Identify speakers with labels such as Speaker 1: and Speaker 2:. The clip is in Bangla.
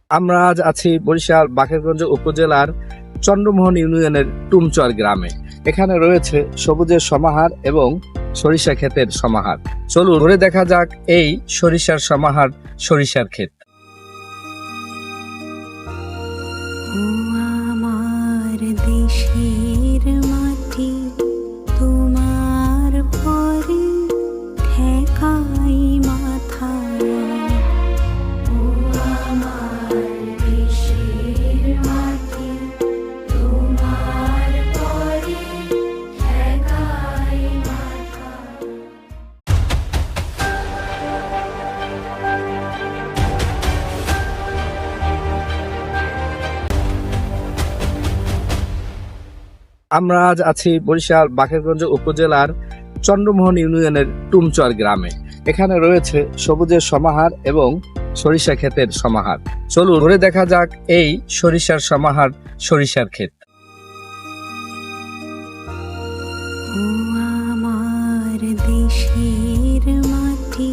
Speaker 1: আমরা আজ আছি বরিশাল বাকেরগঞ্জ উপজেলার চন্দ্রমোহন ইউনিয়নের টুমচর গ্রামে। এখানে রয়েছে সবুজের সমাহার এবং সরিষা ক্ষেতের সমাহার। চলুন ঘুরে দেখা যাক এই সরিষার সমাহার, সরিষার ক্ষেত।
Speaker 2: ও আমার দেশের মাটি, তোমার পরে ঠেকাই মাথা। ও আমার দেশের মাটি, তোমার পরে ঠেকাই মাথা।
Speaker 1: আমরা আজ আছি বরিশাল বাকেরগঞ্জ উপজেলার চন্দ্রমোহন ইউনিয়নের টুমচর গ্রামে। এখানে রয়েছে সবুজের সমাহার এবং সরিষা ক্ষেতের সমাহার। চলুন ঘুরে দেখা যাক এই সরিষার সমাহার, সরিষার ক্ষেত।
Speaker 2: ও আমার দেশের মাটি,